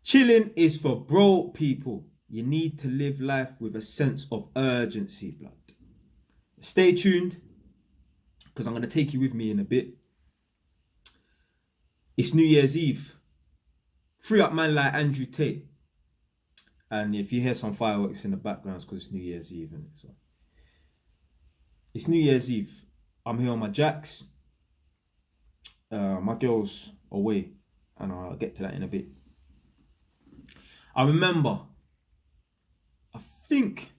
Chilling is for broke people. You need to live life with a sense of urgency, blood. Stay tuned, because I'm going to take you with me in a bit. It's New Year's Eve. Free up man like Andrew Tate. And if you hear some fireworks in the background, it's because it's New Year's Eve, isn't it? So it's New Year's Eve. I'm here on my jacks. My girl's away, and I'll get to that in a bit. I remember, I think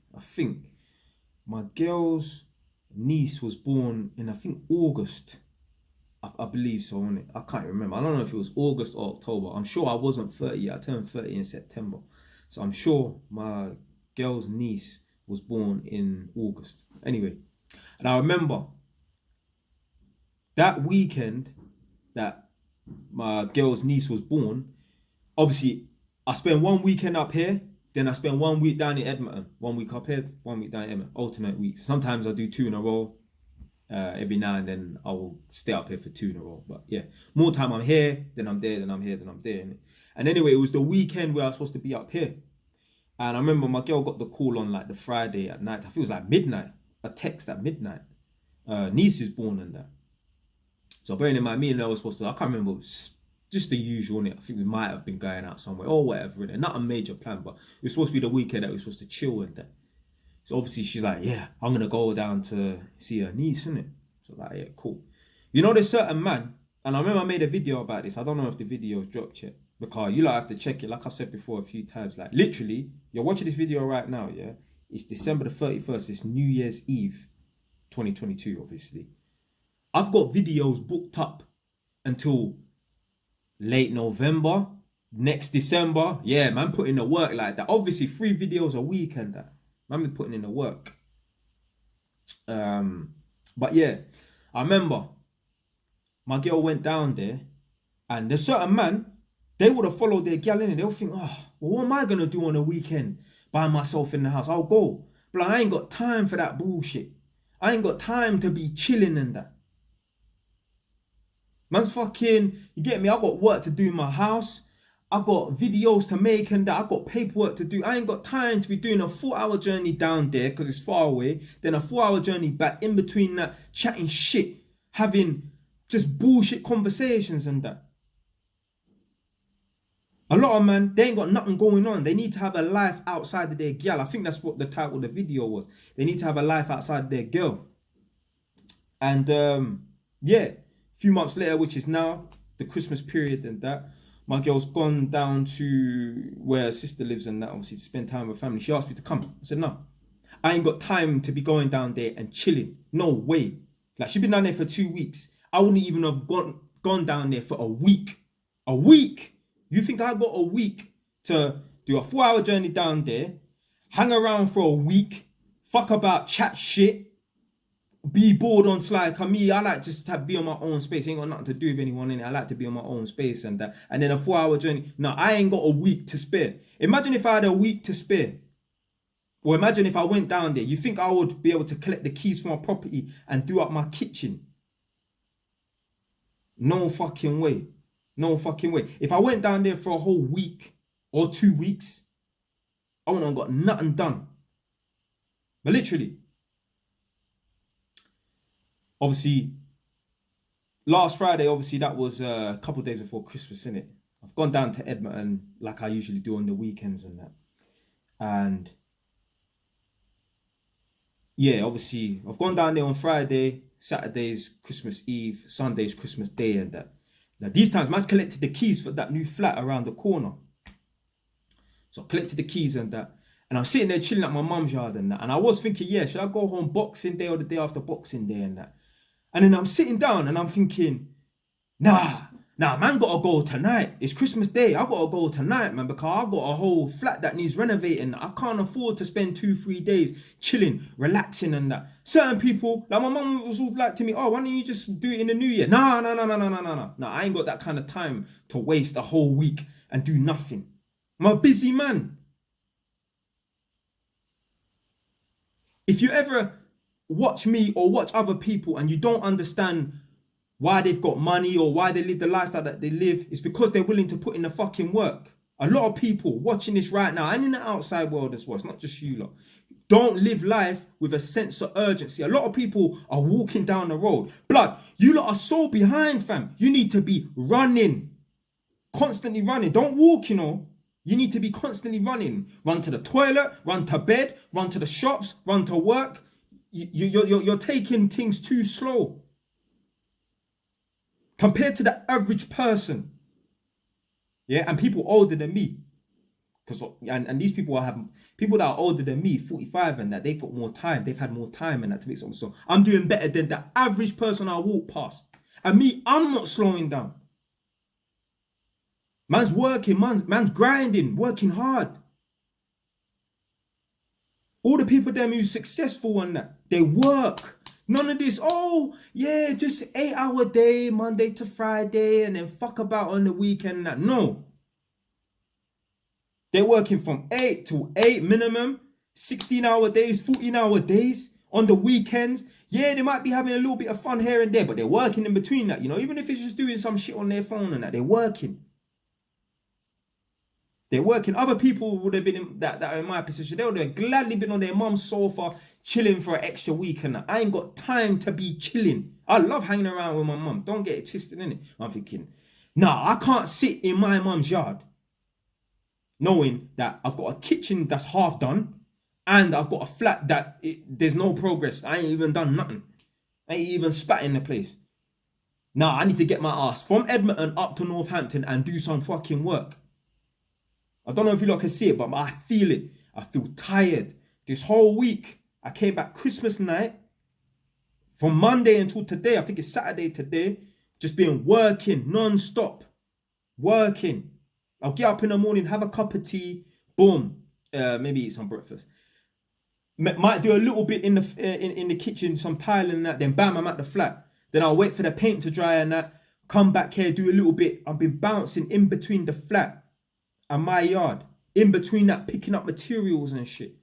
my girl's niece was born in, August. I believe so, innit? I can't remember. I don't know if it was August or October. I'm sure I wasn't 30 yet. I turned 30 in September. So I'm sure my girl's niece was born in August. Anyway, and I remember that weekend that my girl's niece was born, obviously I spent 1 weekend up here, then I spent 1 week down in Edmonton. 1 week up here, 1 week down in Edmonton, alternate weeks. Sometimes I do 2 in a row. Every now and then I will stay up here for 2 in a row. But yeah, more time I'm here, then I'm there, then I'm here, then I'm there. And anyway, it was the weekend where I was supposed to be up here. And I remember my girl got the call on like the Friday at night. I think it was like midnight. A text at midnight. Niece is born and that. So bearing in mind, me and her was supposed to, I can't remember, just the usual, innit? I think we might have been going out somewhere or whatever, innit? Not a major plan, but it was supposed to be the weekend that we were supposed to chill and that. So obviously she's like, yeah, I'm going to go down to see her niece, innit? So like, yeah, cool. You know, there's certain man, and I remember I made a video about this. I don't know if the video's dropped yet, because you lot have to check it. Like I've said before a few times, like literally, you're watching this video right now, yeah? It's December the 31st. It's New Year's Eve, 2022, obviously. I've got videos booked up until late November, next December. Yeah, man, putting the work like that. Obviously, 3 videos a week and that. Man, be putting in the work. But yeah, I remember my girl went down there, and there's certain man, they would have followed their gal in, and they'll think, oh, well, what am I gonna do on a weekend by myself in the house? I'll go. But I ain't got time for that bullshit. I ain't got time to be chilling and that. Man's fucking, you get me? I got work to do in my house. I got videos to make and that. I got paperwork to do. I ain't got time to be doing a 4-hour journey down there because it's far away. Then a 4-hour journey back, in between that, chatting shit, having just bullshit conversations and that. A lot of man, they ain't got nothing going on. They need to have a life outside of their girl. I think that's what the title of the video was. They need to have a life outside of their girl. And yeah, a few months later, which is now the Christmas period and that, my girl's gone down to where her sister lives and that, obviously to spend time with family. She asked me to come. I said, no, I ain't got time to be going down there and chilling. No way. Like, she's been down there for 2 weeks. I wouldn't even have gone down there for a week. A week? You think I got a week to do a 4-hour journey down there, hang around for a week, fuck about, chat shit, be bored on slide? Cause me, I like just to be on my own space. Ain't got nothing to do with anyone in it. I like to be on my own space and that. And then a 4-hour journey. No, I ain't got a week to spare. Imagine if I had a week to spare. Or imagine if I went down there. You think I would be able to collect the keys from my property and do up my kitchen? No fucking way. No fucking way. If I went down there for a whole week or 2 weeks, I wouldn't have got nothing done. But literally. Obviously, last Friday, obviously, that was a couple of days before Christmas, innit? I've gone down to Edmonton like I usually do on the weekends and that. And yeah, obviously, I've gone down there on Friday, Saturday's Christmas Eve, Sunday's Christmas Day and that. Now, these times, man's collected the keys for that new flat around the corner. So I collected the keys and that. And I'm sitting there chilling at my mum's yard and that. And I was thinking, yeah, should I go home Boxing Day or the day after Boxing Day and that? And then I'm sitting down and I'm thinking, nah, man gotta go tonight. It's Christmas Day. I gotta go tonight, man, because I got a whole flat that needs renovating. I can't afford to spend 2-3 days chilling, relaxing and that. Certain people, like my mum was all like to me, oh, why don't you just do it in the new year? No. I ain't got that kind of time to waste a whole week and do nothing. I'm a busy man. If you ever watch me or watch other people and you don't understand why they've got money or why they live the lifestyle that they live, it's because they're willing to put in the fucking work. A lot of people watching this right now and in the outside world as well, it's not just you lot, don't live life with a sense of urgency. A lot of people are walking down the road. Blood, you lot are so behind, fam. You need to be running, constantly running. Don't walk, you know. You need to be constantly running. Run to the toilet, run to bed, run to the shops, run to work. You're taking things too slow compared to the average person. Yeah, and people older than me. And these people people that are older than me, 45 and that, they've got more time. They've had more time and that to make something. So I'm doing better than the average person I walk past. And me, I'm not slowing down. Man's working, man's grinding, working hard. All the people them who's successful and that, they work. None of this, oh, yeah, just 8-hour day, Monday to Friday, and then fuck about on the weekend and that. No. They're working from 8 to 8 minimum, 16-hour days, 14-hour days on the weekends. Yeah, they might be having a little bit of fun here and there, but they're working in between that, you know, even if it's just doing some shit on their phone and that, they're working. They're working. Other people would have been in that are in my position. They would have gladly been on their mum's sofa chilling for an extra week and that. I ain't got time to be chilling. I love hanging around with my mum. Don't get it twisted, innit? I'm thinking, nah, I can't sit in my mum's yard knowing that I've got a kitchen that's half done and I've got a flat that there's no progress. I ain't even done nothing. I ain't even spat in the place. Nah, I need to get my ass from Edmonton up to Northampton and do some fucking work. I don't know if you lot can see it, but I feel it. I feel tired. This whole week, I came back Christmas night. From Monday until today, I think it's Saturday today, just been working non-stop. Working. I'll get up in the morning, have a cup of tea, boom, maybe eat some breakfast. Might do a little bit in the kitchen, some tiling and that, then bam, I'm at the flat. Then I'll wait for the paint to dry and that, come back here, do a little bit. I've been bouncing in between the flat and my yard, in between that, picking up materials and shit.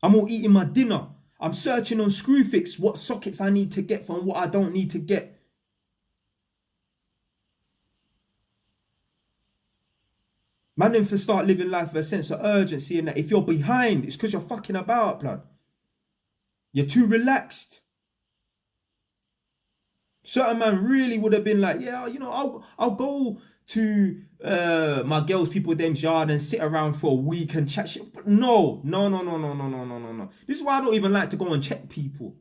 I'm all eating my dinner. I'm searching on Screwfix what sockets I need to get from what I don't need to get. Man, then for start living life with a sense of urgency and that if you're behind, it's because you're fucking about, blood. You're too relaxed. Certain man really would have been like, yeah, you know, I'll go to my girls' people them's yard and sit around for a week and chat shit. But no. This is why I don't even like to go and check people.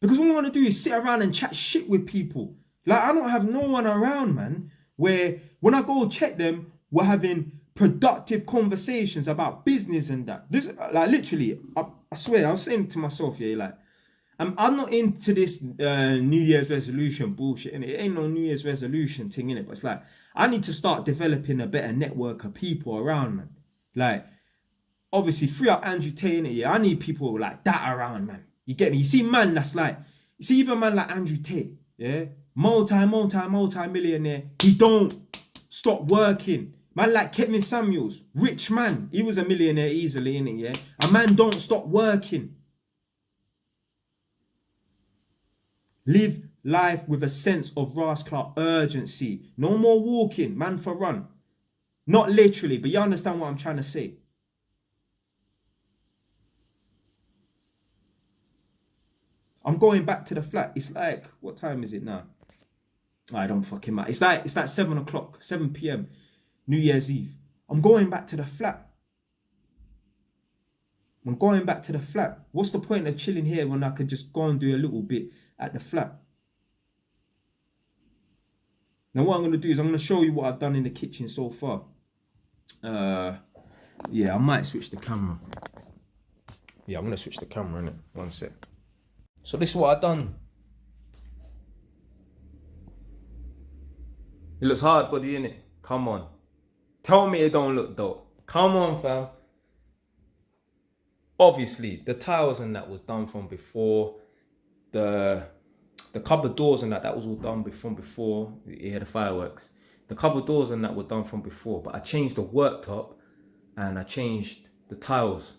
Because all I want to do is sit around and chat shit with people. Like, I don't have no one around, man, where when I go check them, we're having productive conversations about business and that. This, like, literally, I swear, I was saying to myself, yeah, like, I'm not into this New Year's resolution bullshit, and it ain't no New Year's resolution thing, innit? But it's like, I need to start developing a better network of people around, man. Like, obviously, free up Andrew Tate, innit? Yeah, I need people like that around, man. You get me? You see, man, that's like, you see, even man like Andrew Tate, yeah? Multi-millionaire, he don't stop working. Man like Kevin Samuels, rich man, he was a millionaire easily, innit, yeah? A man don't stop working. Live life with a sense of rascal urgency. No more walking, man for run. Not literally, but you understand what I'm trying to say. I'm going back to the flat. It's like, what time is it now? I don't fucking matter. It's like 7 o'clock, 7 p.m. New Year's Eve. I'm going back to the flat. I'm going back to the flat. What's the point of chilling here when I could just go and do a little bit at the flat? Now what I'm going to do is I'm going to show you what I've done in the kitchen so far. Yeah, I might switch the camera. Yeah, I'm going to switch the camera, innit? One sec. So this is what I've done. It looks hard, buddy, innit? Come on. Tell me it don't look dope. Come on, fam. Obviously, the tiles and that was done from before. The cupboard doors and that was all done from before. You hear the fireworks. The cupboard doors and that were done from before. But I changed the worktop and I changed the tiles.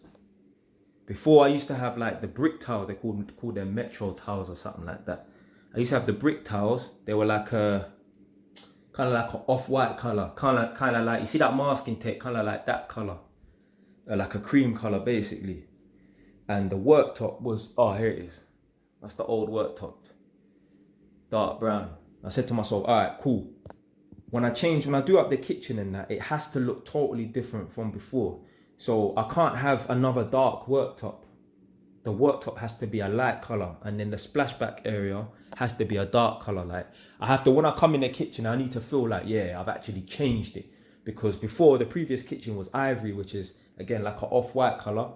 Before I used to have like the brick tiles. They called them Metro tiles or something like that. I used to have the brick tiles. They were like kind of like an off-white color, kind of like, you see that masking tape, kind of like that color, like a cream color basically. And the worktop was, oh, here it is. That's the old worktop, dark brown. I said to myself, all right, cool. When I do up the kitchen and that, it has to look totally different from before. So I can't have another dark worktop. The worktop has to be a light color, and then the splashback area has to be a dark color. Like, I have to, when I come in the kitchen, I need to feel like, yeah, I've actually changed it. Because before, the previous kitchen was ivory, which is again like an off-white color,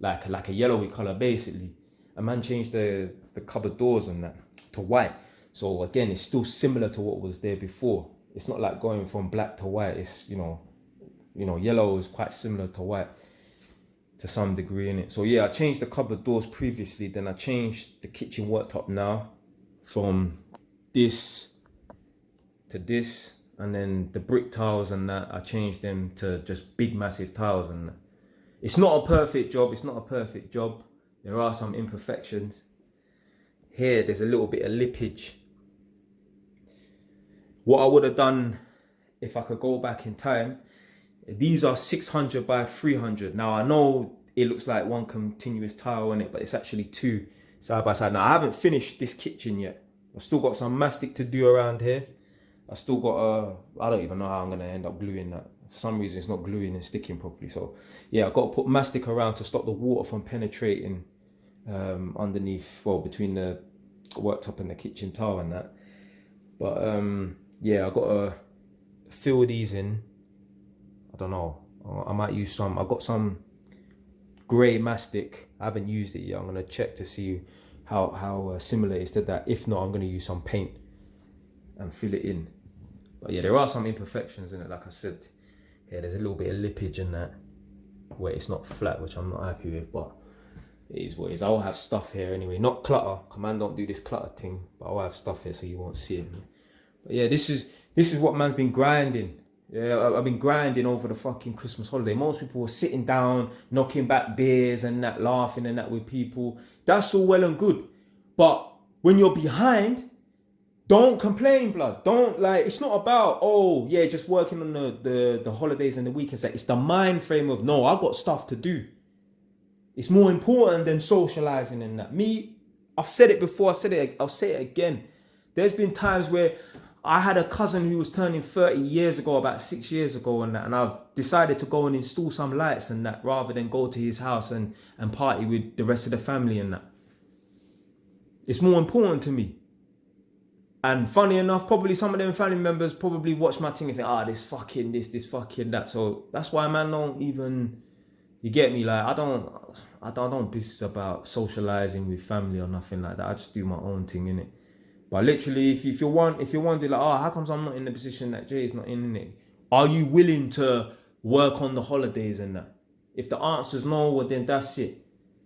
like a yellowy color basically. A man changed the cupboard doors and that to white. So again, it's still similar to what was there before. It's not like going from black to white. It's, you know, yellow is quite similar to white to some degree in it. So yeah, I changed the cupboard doors previously, then I changed the kitchen worktop now from this to this, and then the brick tiles and that, I changed them to just big massive tiles. And that. It's not a perfect job. There are some imperfections. Here, there's a little bit of lippage. What I would have done if I could go back in time, these are 600 by 300. Now, I know it looks like one continuous tile in it, but it's actually two side by side. Now, I haven't finished this kitchen yet. I've still got some mastic to do around here. I still got I don't even know how I'm going to end up gluing that. For some reason, it's not gluing and sticking properly. So, yeah, I've got to put mastic around to stop the water from penetrating underneath, well, between the worktop and the kitchen tile and that. But, yeah, I've got to fill these in. I don't know. I might use some. I've got some grey mastic. I haven't used it yet. I'm going to check to see how similar it is to that. If not, I'm going to use some paint and fill it in. But yeah, there are some imperfections in it. Like I said, yeah, there's a little bit of lippage in that where it's not flat, which I'm not happy with. But it is what it is. I'll have stuff here anyway. Not clutter. Man, don't do this clutter thing. But I'll have stuff here so you won't see it. But yeah, this is what man's been grinding. Yeah, I've been grinding over the fucking Christmas holiday. Most people were sitting down, knocking back beers and that, laughing and that with people. That's all well and good. But when you're behind, don't complain, blood. Don't, like, it's not about, oh, yeah, just working on the holidays and the weekends. It's the mind frame of, no, I've got stuff to do. It's more important than socializing and that. Me, I've said it before, I'll say it again. There's been times where I had a cousin who was turning 30 years ago, about 6 years ago, and I've decided to go and install some lights and that, rather than go to his house and party with the rest of the family and that. It's more important to me. And funny enough, probably some of them family members probably watch my thing and think, this fucking this that. So that's why, man, don't even, you get me? Like, I don't business about socializing with family or nothing like that. I just do my own thing, innit? But literally, if you're wondering, like, how comes I'm not in the position that Jay is not in it? Are you willing to work on the holidays and that? If the answer's no, well, then that's it.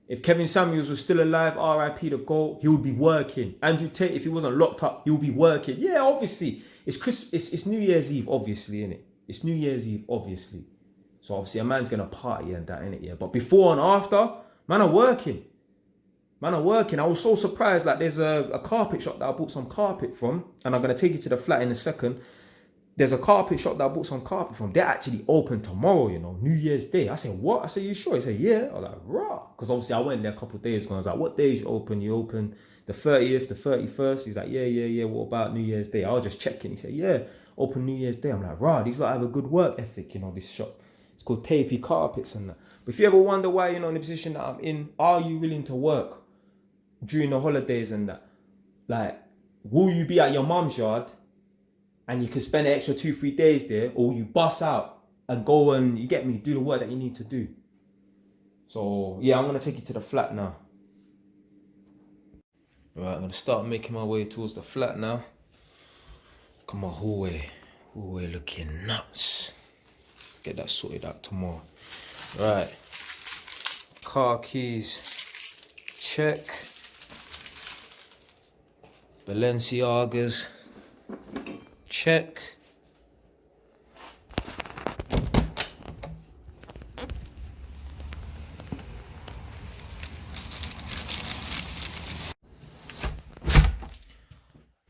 If Kevin Samuels was still alive, RIP the GOAT, he would be working. Andrew Tate, if he wasn't locked up, he would be working. Yeah, obviously. It's New Year's Eve, obviously, innit? It's New Year's Eve, obviously. So obviously a man's going to party and that, innit? Yeah. But before and after, man are working. I was so surprised. Like, there's a carpet shop that I bought some carpet from, and I'm going to take you to the flat in a second. There's a carpet shop that I bought some carpet from. They're actually open tomorrow, you know, New Year's Day. I said, what? I said, you sure? He said, yeah. I was like, rah. Because obviously I went there a couple of days ago. I was like, what days you open? You open the 30th, the 31st? He's like, yeah. What about New Year's Day? I was just checking. He said, yeah, open New Year's Day. I'm like, rah, these lot have a good work ethic, you know, this shop. It's called Tapey Carpets and that. But if you ever wonder why, you know, in the position that I'm in, are you willing to work during the holidays and that? Like, will you be at your mum's yard and you can spend an extra 2-3 days there, or you bust out and go and, you get me, do the work that you need to do? So yeah, I'm gonna take you to the flat now. Right, I'm gonna start making my way towards the flat now. Look at my hallway looking nuts. Get that sorted out tomorrow. Right, car keys, check. Balenciagas, check.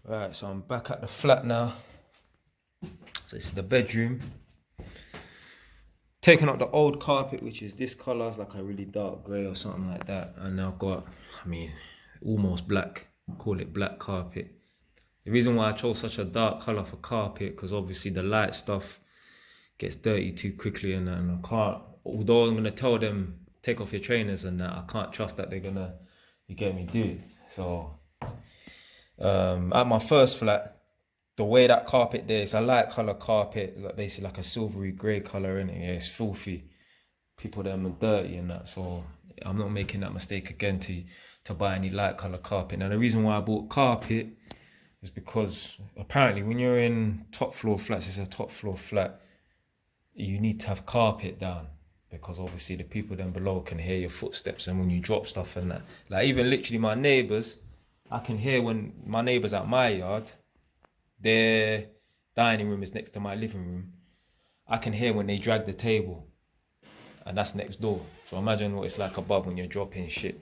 Right, so I'm back at the flat now. So this is the bedroom. Taking out the old carpet, which is this colour, it's like a really dark grey or something like that. And I've got, I mean, almost black, call it black carpet. The reason why I chose such a dark colour for carpet, because obviously the light stuff gets dirty too quickly, and I can't, although I'm going to tell them, take off your trainers and that, I can't trust that they're going to, you get me, do it. So, at my first flat, the way that carpet there, it's a light colour carpet, like basically like a silvery grey colour in it. Yeah, it's filthy. People them are dirty and that, so I'm not making that mistake again to buy any light colour carpet. Now the reason why I bought carpet is because apparently when you're in top floor flats, it's a top floor flat, you need to have carpet down, because obviously the people down below can hear your footsteps, and when you drop stuff and that. Like even literally my neighbours, I can hear when my neighbours at my yard, their dining room is next to my living room, I can hear when they drag the table, and that's next door. So imagine what it's like above when you're dropping shit.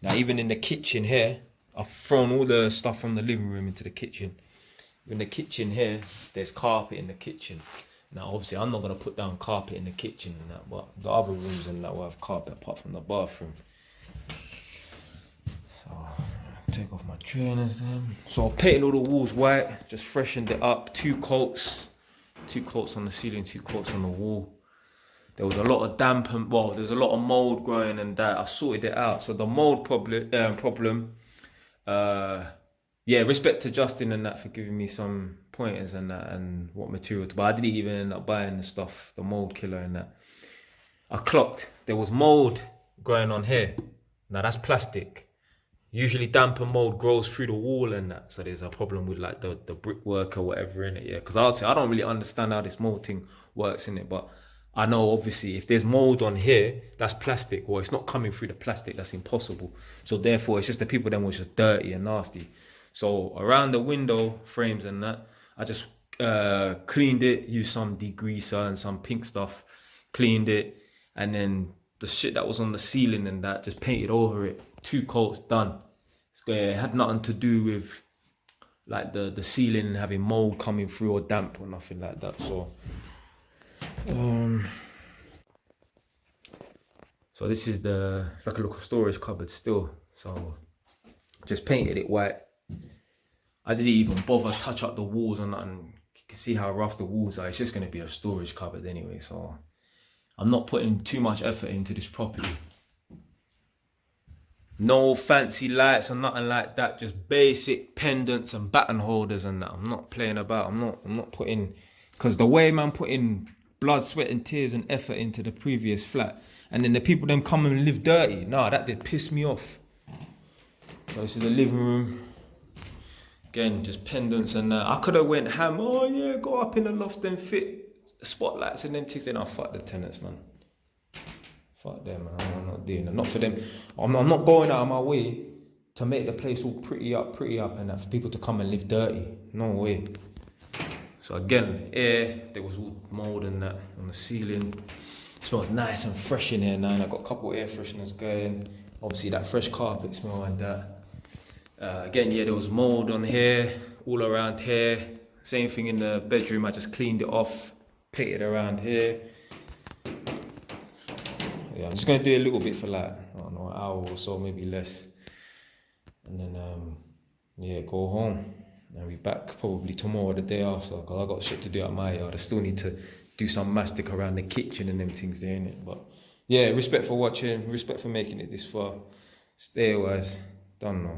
Now even in the kitchen here, I've thrown all the stuff from the living room into the kitchen. In the kitchen here, there's carpet in the kitchen. Now obviously I'm not going to put down carpet in the kitchen and that, but the other rooms and that will have carpet apart from the bathroom. So take off my trainers then. So I painted all the walls white, just freshened it up. Two coats on the ceiling, 2 coats on the wall. There was a lot of damp and, well, there's a lot of mold growing and that. I sorted it out. So the mold problem, yeah, respect to Justin and that for giving me some pointers and that and what material to buy. I didn't even end up buying the stuff, the mold killer and that. I clocked there was mold growing on here. Now that's plastic. Usually damp and mold grows through the wall and that, so there's a problem with like the brickwork or whatever in it. Yeah, because I don't really understand how this mold thing works in it, but I know obviously if there's mold on here, that's plastic, or it's not coming through the plastic, that's impossible. So therefore it's just the people then was just dirty and nasty. So around the window frames and that, I just cleaned it, used some degreaser and some pink stuff, cleaned it, and then the shit that was on the ceiling and that, just painted over it. 2 coats, done. It had nothing to do with like the ceiling having mold coming through or damp or nothing like that. So so this is it's like a little storage cupboard still. So just painted it white. I didn't even bother touch up the walls or nothing. You can see how rough the walls are. It's just going to be a storage cupboard anyway, so I'm not putting too much effort into this property. No fancy lights or nothing like that, just basic pendants and baton holders and that. I'm not playing about. I'm not putting, because the way man put in blood, sweat and tears and effort into the previous flat, and then the people then come and live dirty. Nah, that did piss me off. So this is the living room. Again, just pendants and that. I could have went ham. Oh yeah, go up in the loft and fit spotlights and then things. Then I fuck the tenants, man. Fuck them, man. I'm not doing that. Not for them. I'm not going out of my way to make the place all pretty up and that for people to come and live dirty. No way. So again, there was all mold and that on the ceiling. It smells nice and fresh in here now. And I got a couple of air fresheners going. Obviously that fresh carpet smell and that. Again, yeah, there was mold on here, all around here. Same thing in the bedroom. I just cleaned it off, painted around here. Yeah, I'm just gonna do a little bit for like, I don't know, an hour or so, maybe less. And then, yeah, go home. And be back probably tomorrow or the day after, because I got shit to do at my yard. I still need to do some mastic around the kitchen and them things there, innit? But yeah, respect for watching, respect for making it this far. Stay wise, don't know.